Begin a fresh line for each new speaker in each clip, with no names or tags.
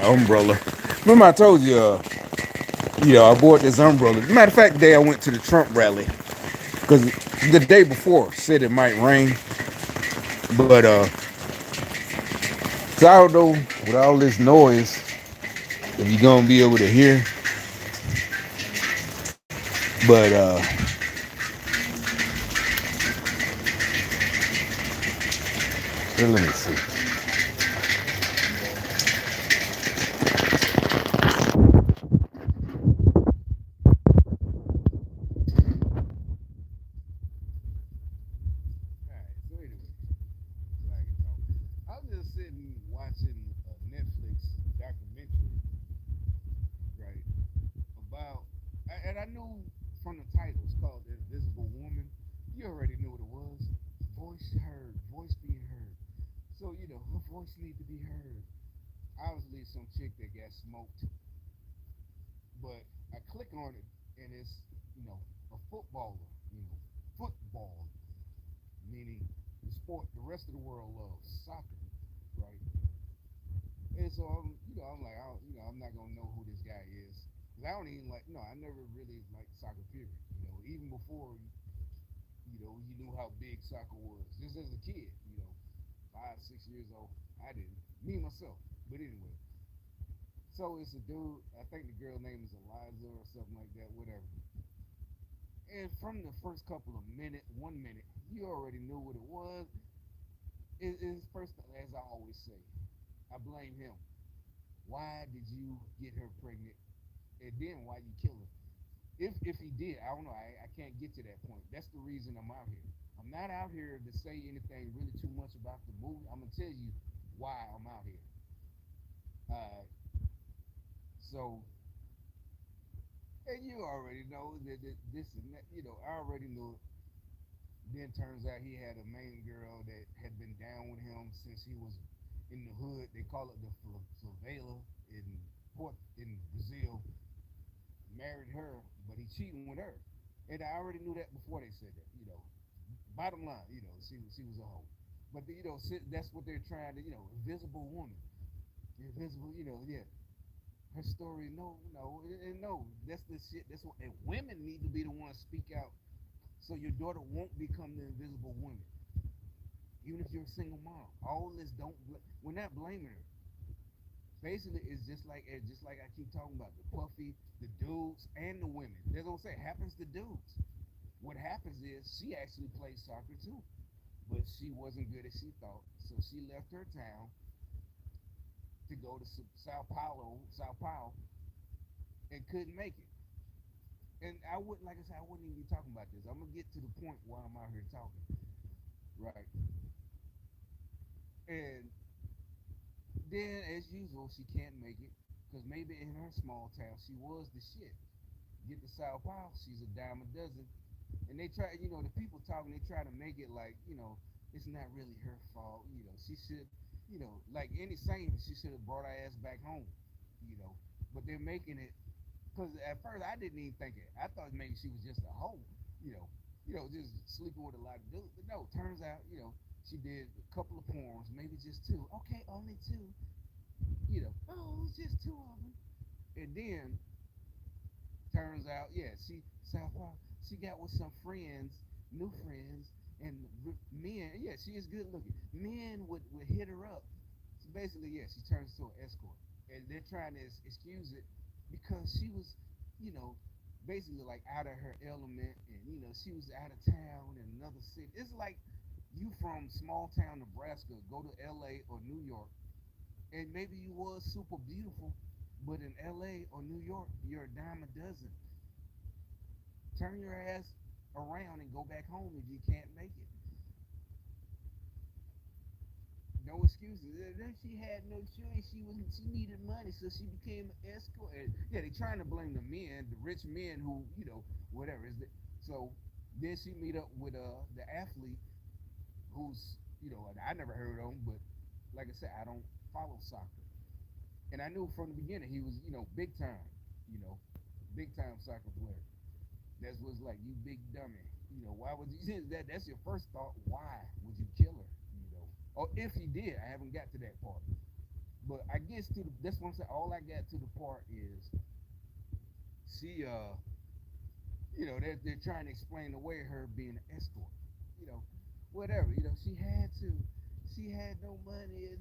umbrella. Remember I told you, I bought this umbrella. Matter of fact, the day I went to the Trump rally, because the day before said it might rain, but sourdough with all this noise, if you're gonna be able to hear, but let me see. Alright, so anyway, so I can talk. I was just sitting watching a Netflix documentary, right, about, and I knew from the title, it's called The Invisible Woman. You already knew what it was. Voice heard, voice being heard. So, her voice need to be heard. Obviously, some chick that got smoked, but I click on it, and it's, a footballer, football, meaning the sport the rest of the world loves, soccer, right? And so I'm like, I'm not gonna know who this guy is. 'Cause I don't even like, no, I never really liked soccer. Period. Even before, you knew how big soccer was. Just as a kid, 5, 6 years old, I didn't. Me myself. But anyway, so it's a dude. I think the girl name is Eliza or something like that. Whatever. And from the first couple of minutes, 1 minute, you already knew what it was. It's first, as I always say, I blame him. Why did you get her pregnant? And then why you kill her? If he did, I don't know. I can't get to that point. That's the reason I'm out here. I'm not out here to say anything really too much about the movie. I'm gonna tell you why I'm out here. Uh, so, and you already know that this and that. I already knew it. Then turns out he had a main girl that had been down with him since he was in the hood. They call it the favela in Port in Brazil. Married her, but he cheating with her. And I already knew that before they said that. Bottom line, she was a hoe. But that's what they're trying to, invisible woman, invisible, yeah. Her story, no, that's the shit. That's what, and women need to be the ones speak out, so your daughter won't become the invisible woman. Even if you're a single mom, all this don't. We're not blaming her. Basically, it's just like I keep talking about the puffy, the dudes, and the women. That's what I'm saying. Happens to dudes. What happens is she actually plays soccer too, but she wasn't good as she thought, so she left her town to go to Sao Paulo, and couldn't make it. And I wouldn't, like I said, I wouldn't even be talking about this. I'm gonna get to the point while I'm out here talking, right? And then, as usual, she can't make it because maybe in her small town she was the shit. Get to Sao Paulo, she's a dime a dozen. And they try, the people talking, they try to make it like, it's not really her fault. She should, like any saint, she should have brought her ass back home. You know, but they're making it because at first I didn't even think it. I thought maybe she was just a hoe. You know, just sleeping with a lot of dudes. But no, turns out, she did a couple of porns, maybe just two. Okay, only two. Oh, it's just two of them. And then turns out, yeah, she got with some friends, new friends, and men. Yeah, she is good looking. Men would hit her up. So basically, yeah, she turns to an escort, and they're trying to excuse it because she was, you know, basically like out of her element, and she was out of town in another city. It's like you from small town Nebraska go to L.A. or New York, and maybe you was super beautiful, but in L.A. or New York, you're a dime a dozen. Turn your ass around and go back home if you can't make it. No excuses. Then she had no choice. She needed money, so she became an escort. And yeah, they trying to blame the men, the rich men who whatever is it. So then she meet up with the athlete who's I never heard of him, but like I said, I don't follow soccer, and I knew from the beginning he was big time, you know, big time soccer player. That was like, you big dummy. Why would you that's your first thought. Why would you kill her? Or if he did, I haven't got to that part. But I guess to the, that's what I'm saying. All I got to the part is she they're trying to explain away her being an escort. You know, whatever. She had no money. And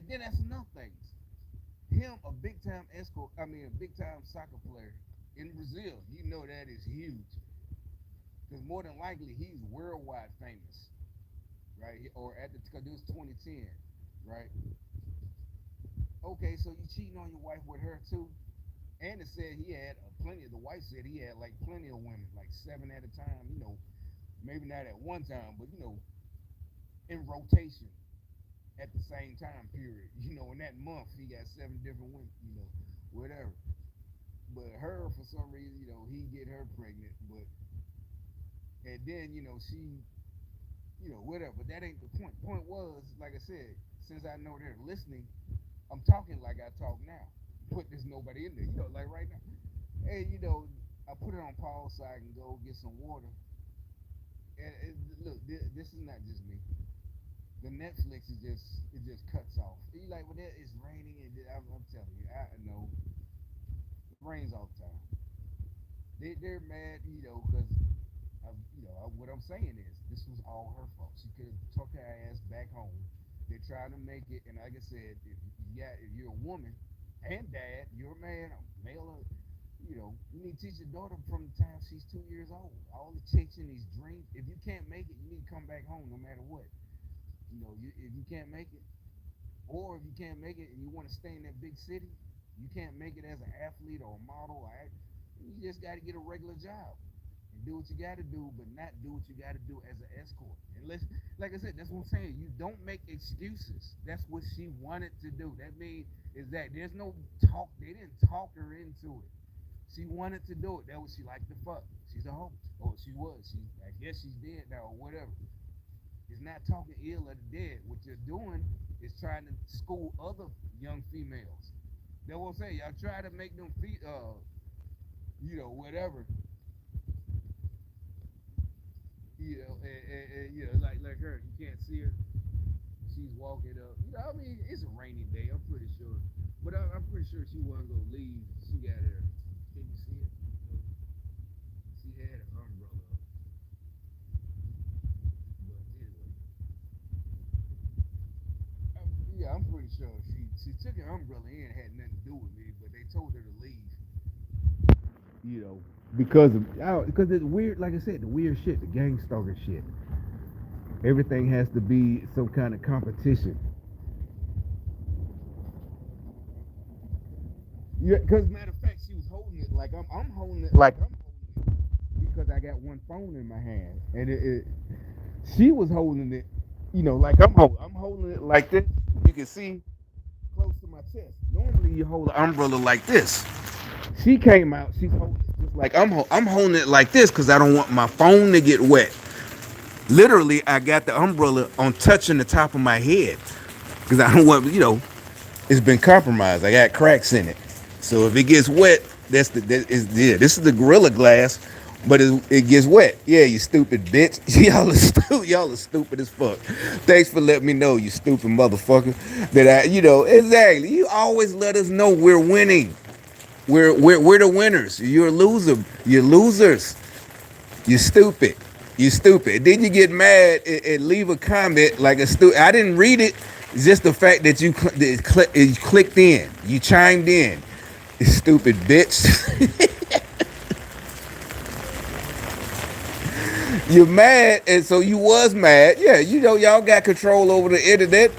then that's another thing. Him, a big time escort. I mean, a big time soccer player in Brazil. You know that is huge because more than likely he's worldwide famous, right? Or at the because it was 2010, right? Okay, so you cheating on your wife with her too? And it said he had plenty. The wife said he had like plenty of women, like seven at a time. Maybe not at one time, but in rotation at the same time period. In that month he got seven different women. Whatever. But her, for some reason, he get her pregnant. But and then she, whatever. But that ain't the point. Point was, like I said, since I know they're listening, I'm talking like I talk now. Put there's nobody in there. Like right now. Hey, I put it on pause so I can go get some water. And look, this is not just me. The Netflix is just cuts off. You like, well, it's raining, and I'm telling you, I know it rains all the time. They're mad, because what I'm saying is this was all her fault. She could have took her ass back home. They're trying to make it, and like I said, if you're a woman and dad, you're a man, or male, or you need to teach your daughter from the time she's 2 years old. All the chasing these dreams. If you can't make it, you need to come back home no matter what. If you can't make it, or if you can't make it and you want to stay in that big city, you can't make it as an athlete or a model or you just got to get a regular job and do what you got to do, but not do what you got to do as an escort. Unless, like I said, that's what I'm saying. You don't make excuses. That's what she wanted to do. That means is that there's no talk. They didn't talk her into it. She wanted to do it. That was she liked the fuck. She's a host. Or she was. I guess she's dead now or whatever. It's not talking ill of the dead. What you're doing is trying to school other young females. That's what I'm saying. Y'all try to make them whatever. Like her. You can't see her. She's walking up. I mean, it's a rainy day. I'm pretty sure. But I'm pretty sure she wasn't gonna leave. She got her. Can you see it? She had an umbrella. But anyway, yeah, I'm pretty sure she took her umbrella in. Had nothing to do with me, but they told her to leave. Because it's weird. Like I said, the weird shit, the gang stalker shit. Everything has to be some kind of competition. Yeah, because matter of fact, she was holding it like I'm holding it like I'm holding it because I got one phone in my hand, and she was holding it, like I'm holding it like this. You can see close to my chest. Normally, you hold an umbrella like this. She came out. She's holding it just like I'm holding it like this because I don't want my phone to get wet. Literally, I got the umbrella on touching the top of my head because I don't want it's been compromised. I got cracks in it. So if it gets wet, this is the Gorilla Glass, but it gets wet. Yeah, you stupid bitch. Y'all are stupid as fuck. Thanks for letting me know, you stupid motherfucker. That exactly. You always let us know we're winning. We're the winners. You're a loser. You're losers. You stupid. You stupid. Then you get mad and leave a comment like a stupid. I didn't read it. It's just the fact that you clicked in. You chimed in. You stupid bitch. You're mad, and so you was mad. Yeah, y'all got control over the internet.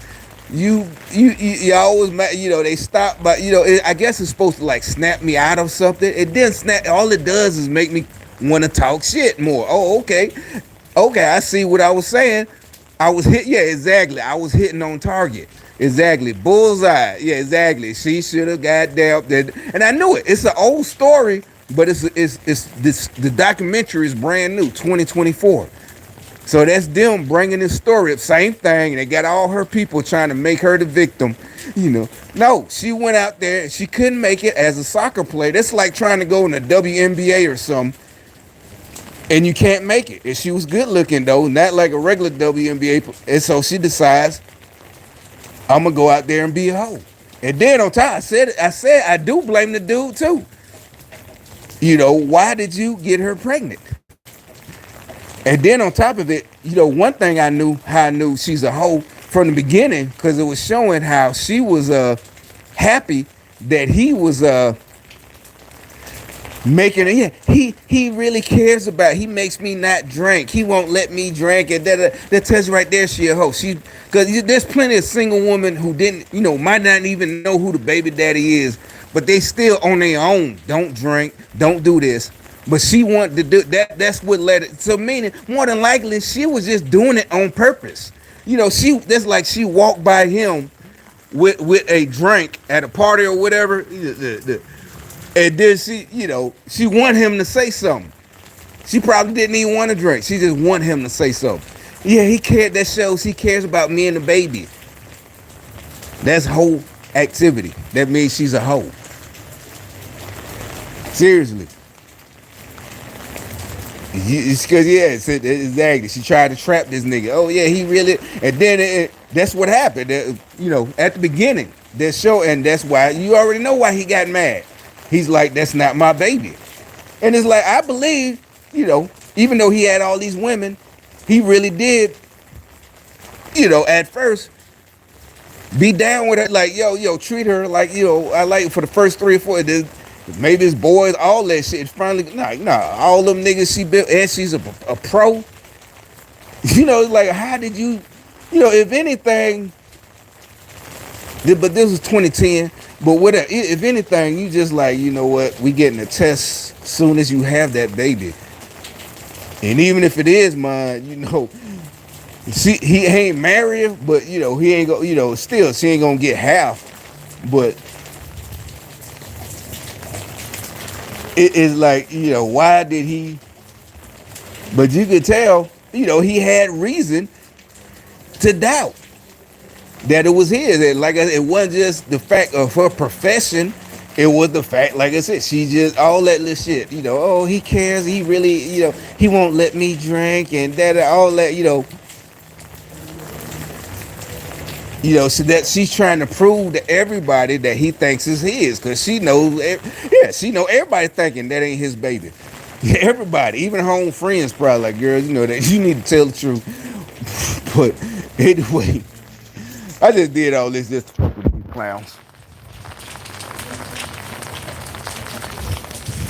Y'all was mad. They stopped, but I guess it's supposed to like snap me out of something. It didn't snap. All it does is make me want to talk shit more. Oh, okay. I see what I was saying. I was hit. Yeah, exactly. I was hitting on target. Exactly. Bullseye. Yeah, exactly. She should have goddamn that. And I knew it. It's an old story, but it's the documentary is brand new, 2024. So that's them bringing this story up. Same thing. And they got all her people trying to make her the victim. No, she went out there. She couldn't make it as a soccer player. That's like trying to go in the WNBA or something. And you can't make it. And she was good looking though, not like a regular WNBA. And so she decides, I'm gonna go out there and be a hoe. And then on top, I said I do blame the dude too. Why did you get her pregnant? And then on top of it, one thing how I knew she's a hoe from the beginning, because it was showing how she was happy that he was making it. Yeah, he really cares about. He makes me not drink. He won't let me drink. And that tells you right there she a hoe. Because there's plenty of single women who didn't, might not even know who the baby daddy is, but they still on their own. Don't drink. Don't do this. But she wanted to do that. That's what led it. So meaning, more than likely, she was just doing it on purpose. That's like she walked by him with a drink at a party or whatever. And then she want him to say something. She probably didn't even want to drink. She just want him to say something. Yeah, he cared. That shows he cares about me and the baby. That's hoe activity. That means she's a hoe. Seriously. It's because, exactly. She tried to trap this nigga. Oh, yeah, he really. And then that's what happened. At the beginning, that show. And that's why you already know why he got mad. He's like, that's not my baby. And it's like, I believe, even though he had all these women, he really did, at first be down with it. Like, treat her like, I like for the first 3 or 4, maybe his boys, all that shit. Finally, all them niggas she built, and she's a pro. Like, how did you, if anything, but this was 2010. But whatever, if anything, you just like, what, we getting a test soon as you have that baby. And even if it is mine, he ain't married, but he ain't go, still she ain't gonna get half. But it is like, why did he? But you could tell, he had reason to doubt that it was his. And like I said, it wasn't just the fact of her profession. It was the fact, like I said, she just all that little shit. Oh, he cares. He really, he won't let me drink and that, all that. So that she's trying to prove to everybody that he thinks is his, because she knows. She know everybody thinking that ain't his baby. Everybody, even her own friends, probably like, girl, that you need to tell the truth. But anyway. I just did all this just to fuck with these clowns.